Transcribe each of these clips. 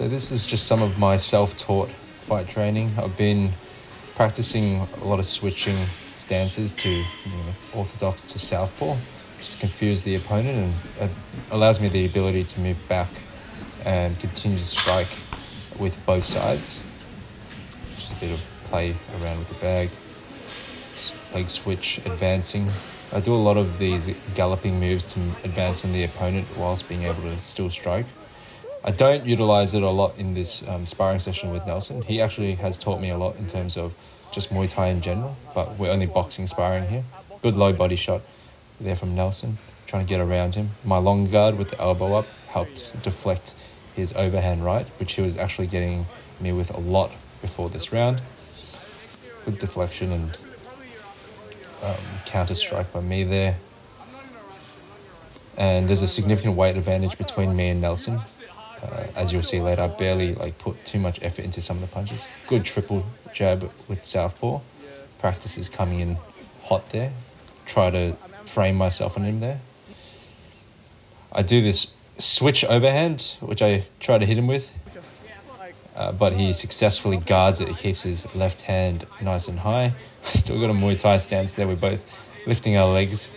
So this is just some of my self-taught fight training. I've been practicing a lot of switching stances to orthodox to southpaw, just confuse the opponent, and it allows me the ability to move back and continue to strike with both sides. Just a bit of play around with the bag, leg switch, advancing. I do a lot of these galloping moves to advance on the opponent whilst being able to still strike. I don't utilize it a lot in this sparring session with Nelson. He actually has taught me a lot in terms of just Muay Thai in general, but we're only boxing sparring here. Good low body shot there from Nelson, trying to get around him. My long guard with the elbow up helps deflect his overhand right, which he was actually getting me with a lot before this round. Good deflection and counter strike by me there. And there's a significant weight advantage between me and Nelson. As you'll see later, I barely put too much effort into some of the punches. Good triple jab with southpaw. Practice is coming in hot there. Try to frame myself on him there. I do this switch overhand, which I try to hit him with, but he successfully guards it. He keeps his left hand nice and high. Still got a Muay Thai stance there. We're both lifting our legs.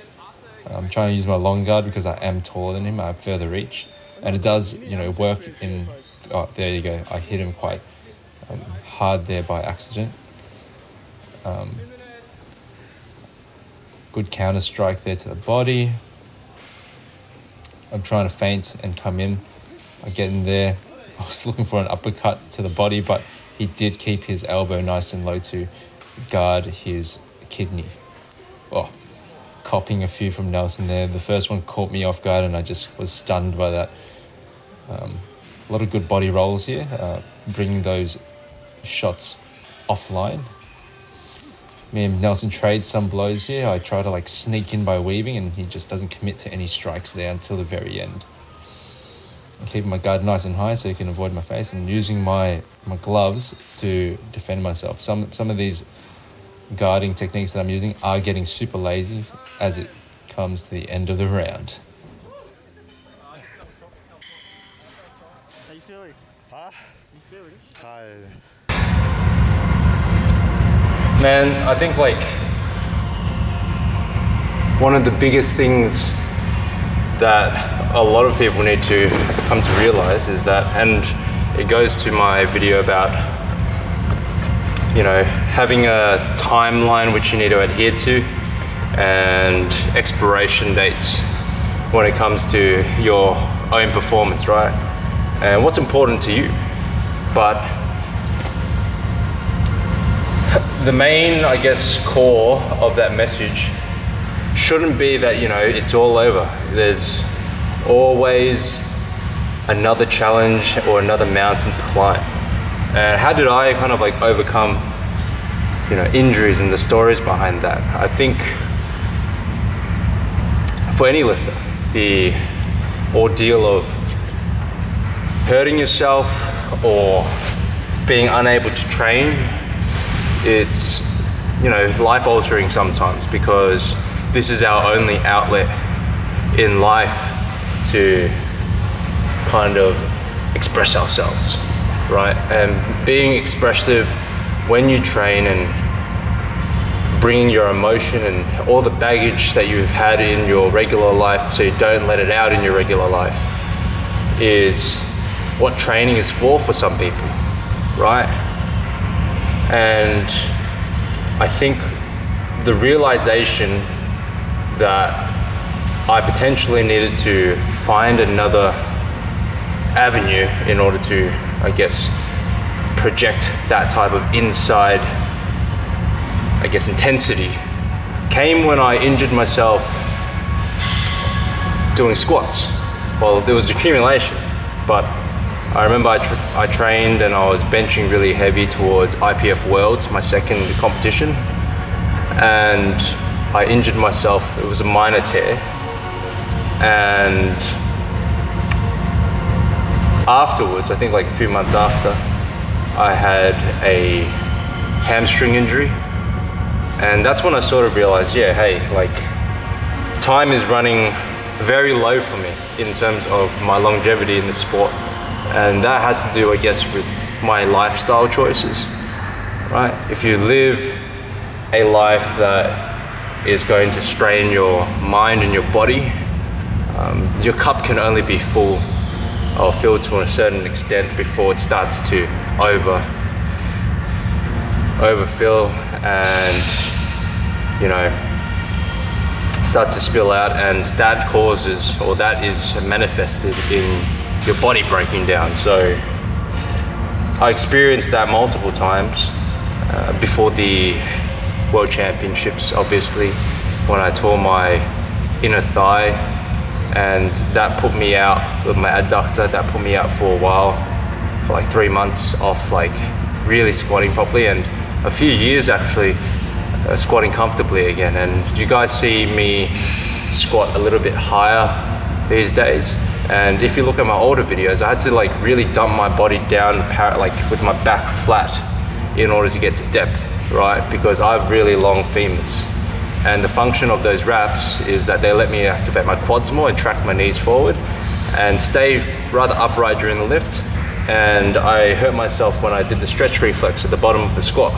I'm trying to use my long guard because I am taller than him. I have further reach. And it does, work in... Oh, there you go. I hit him quite hard there by accident. Good counter strike there to the body. I'm trying to feint and come in. I get in there. I was looking for an uppercut to the body, but he did keep his elbow nice and low to guard his kidney. Oh, copying a few from Nelson there. The first one caught me off guard and I just was stunned by that. A lot of good body rolls here, bringing those shots offline. Me and Nelson trade some blows here. I try to sneak in by weaving and he just doesn't commit to any strikes there until the very end. I'm keeping my guard nice and high so he can avoid my face. I'm using my gloves to defend myself. Some of these guarding techniques that I'm using are getting super lazy as it comes to the end of the round. How you feeling? Huh? You feeling? Tired. Man, I think one of the biggest things that a lot of people need to come to realize is that, and it goes to my video about, having a timeline which you need to adhere to and expiration dates when it comes to your own performance, right? And what's important to you. But the main, core of that message shouldn't be that, it's all over. There's always another challenge or another mountain to climb. And how did I overcome, injuries and the stories behind that? I think for any lifter, the ordeal of hurting yourself or being unable to train, it's life altering sometimes, because this is our only outlet in life to kind of express ourselves, right? And being expressive when you train and bringing your emotion and all the baggage that you've had in your regular life so you don't let it out in your regular life is what training is for some people, right? And I think the realization that I potentially needed to find another avenue in order to, project that type of inside, intensity came when I injured myself doing squats. Well, there was accumulation, but I remember I trained and I was benching really heavy towards IPF Worlds, my second competition, and I injured myself. It was a minor tear, and afterwards, I think a few months after, I had a hamstring injury, and that's when I sort of realized, yeah, hey, time is running very low for me in terms of my longevity in the sport. And that has to do, I guess, with my lifestyle choices, right? If you live a life that is going to strain your mind and your body, your cup can only be full or filled to a certain extent before it starts to overfill and, you know, start to spill out, and that causes, or that is manifested in your body breaking down. So I experienced that multiple times before the World Championships, obviously, when I tore my inner thigh, and that put me out with my adductor. That put me out for a while, for like 3 months off like really squatting properly, and a few years actually squatting comfortably again. And you guys see me squat a little bit higher these days, and if you look at my older videos, I had to like really dump my body down like with my back flat in order to get to depth, right? Because I have really long femurs, and the function of those wraps is that they let me activate my quads more and track my knees forward and stay rather upright during the lift. And I hurt myself when I did the stretch reflex at the bottom of the squat.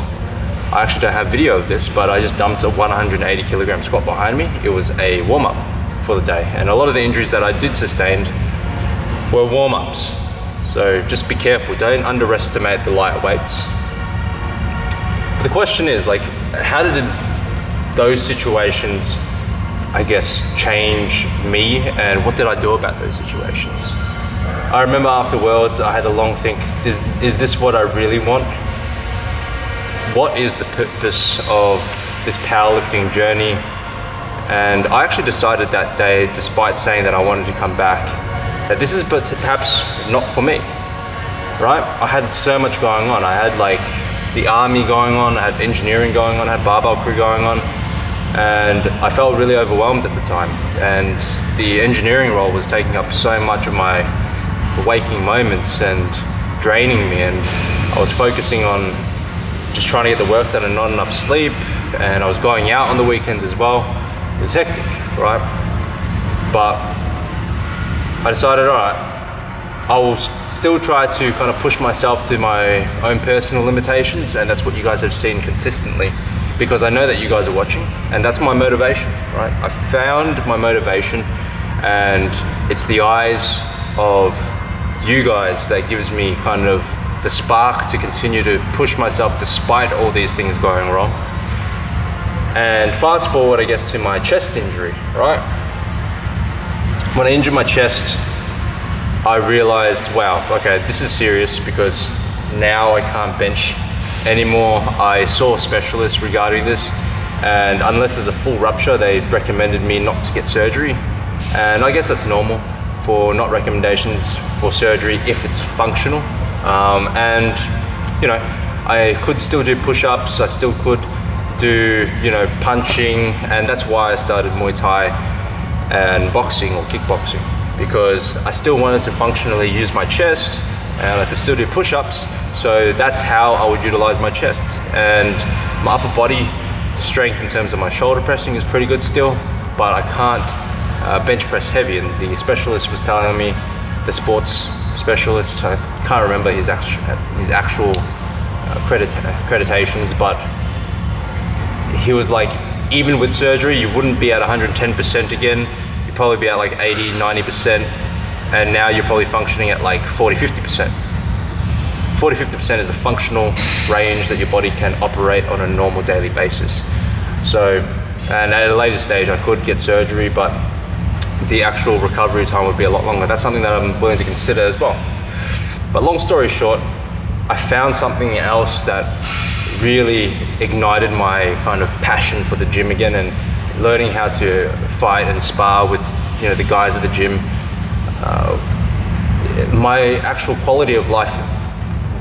I actually don't have video of this, but I just dumped a 180 kilogram squat behind me. It was a warm-up for the day, and a lot of the injuries that I did sustain were warm-ups. So just be careful, don't underestimate the light weights. But the question is, like, how did those situations, I guess, change me, and what did I do about those situations? I remember after Worlds, I had a long think, is this what I really want? What is the purpose of this powerlifting journey? And I actually decided that day, despite saying that I wanted to come back, that this is perhaps not for me, right? I had so much going on. I had like the army going on, I had engineering going on, I had barbell crew going on, and I felt really overwhelmed at the time. And the engineering role was taking up so much of my waking moments and draining me, and I was focusing on just trying to get the work done and not enough sleep, and I was going out on the weekends as well. It was hectic, right? But I decided, all right, I will still try to kind of push myself to my own personal limitations, and that's what you guys have seen consistently, because I know that you guys are watching, and that's my motivation, right? I found my motivation, and it's the eyes of you guys that gives me kind of the spark to continue to push myself despite all these things going wrong. And fast forward, I guess, to my chest injury, right? When I injured my chest, I realized, wow, okay, this is serious, because now I can't bench anymore. I saw specialists regarding this, and unless there's a full rupture, they recommended me not to get surgery. And I guess that's normal for not recommendations for surgery if it's functional. And, you know, I could still do push-ups, I still could do, you know, punching, and that's why I started Muay Thai and boxing or kickboxing, because I still wanted to functionally use my chest, and I could still do push-ups, so that's how I would utilize my chest. And my upper body strength in terms of my shoulder pressing is pretty good still, but I can't bench press heavy. And the specialist was telling me, the sports specialist, I can't remember his actual accreditations, but he was like, even with surgery, you wouldn't be at 110% again. You'd probably be at like 80, 90%, and now you're probably functioning at like 40, 50%. 40, 50% is a functional range that your body can operate on a normal daily basis. So, and at a later stage, I could get surgery, but the actual recovery time would be a lot longer. That's something that I'm willing to consider as well. But long story short, I found something else that really ignited my kind of passion for the gym again, and learning how to fight and spar with, you know, the guys at the gym. My actual quality of life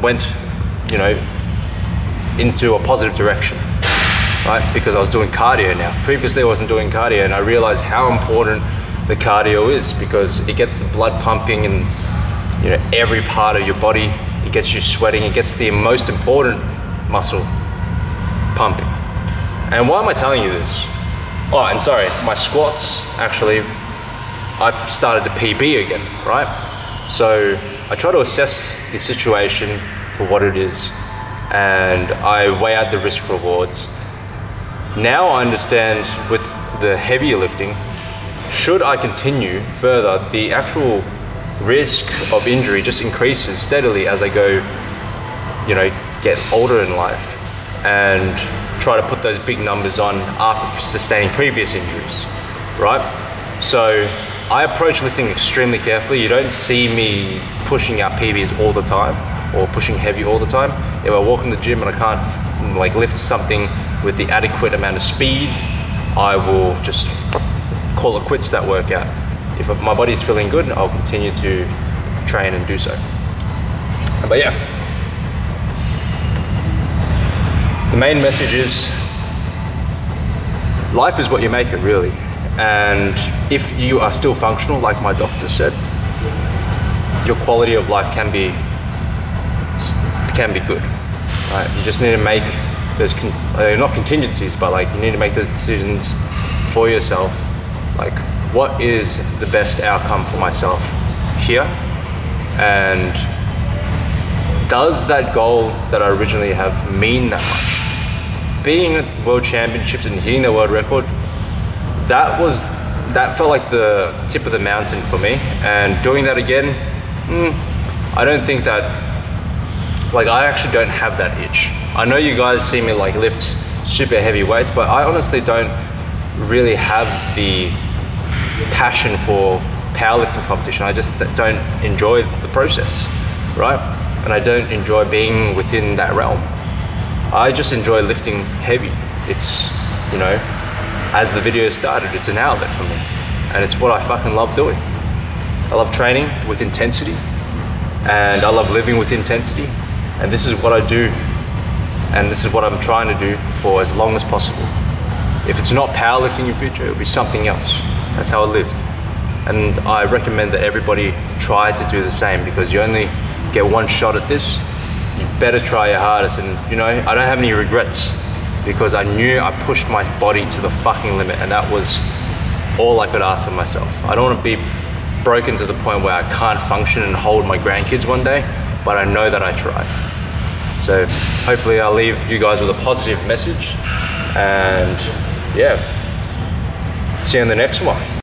went, you know, into a positive direction, right? Because I was doing cardio now. Previously I wasn't doing cardio, and I realized how important the cardio is, because it gets the blood pumping in, you know, every part of your body. It gets you sweating. It gets the most important muscle pumping. And why am I telling you this? Oh, and sorry, my squats, actually, I started to PB again, right? So I try to assess the situation for what it is, and I weigh out the risk rewards. Now I understand with the heavier lifting, should I continue further, the actual risk of injury just increases steadily as I go, you know, get older in life and try to put those big numbers on after sustaining previous injuries, right? So I approach lifting extremely carefully. You don't see me pushing out PBs all the time or pushing heavy all the time. If I walk in the gym and I can't like lift something with the adequate amount of speed, I will just call it quits that workout. If my body's feeling good, I'll continue to train and do so. But yeah, the main message is life is what you make it, really. And if you are still functional, like my doctor said, your quality of life can be good, right? You just need to make those, not contingencies, but like you need to make those decisions for yourself. Like, what is the best outcome for myself here? And does that goal that I originally have mean that much? Being at World Championships and hitting the world record, that felt like the tip of the mountain for me. And doing that again, I don't think that, like, I actually don't have that itch. I know you guys see me like lift super heavy weights, but I honestly don't really have the passion for powerlifting competition. I just don't enjoy the process, right? And I don't enjoy being within that realm. I just enjoy lifting heavy. It's, you know, as the video started, it's an outlet for me. And it's what I fucking love doing. I love training with intensity, and I love living with intensity. And this is what I do, and this is what I'm trying to do for as long as possible. If it's not powerlifting in future, it'll be something else. That's how I live. And I recommend that everybody try to do the same, because you only get one shot at this. You better try your hardest. And you know, I don't have any regrets, because I knew I pushed my body to the fucking limit, and that was all I could ask of myself. I don't want to be broken to the point where I can't function and hold my grandkids one day, but I know that I tried. So hopefully I'll leave you guys with a positive message, and yeah, see you in the next one.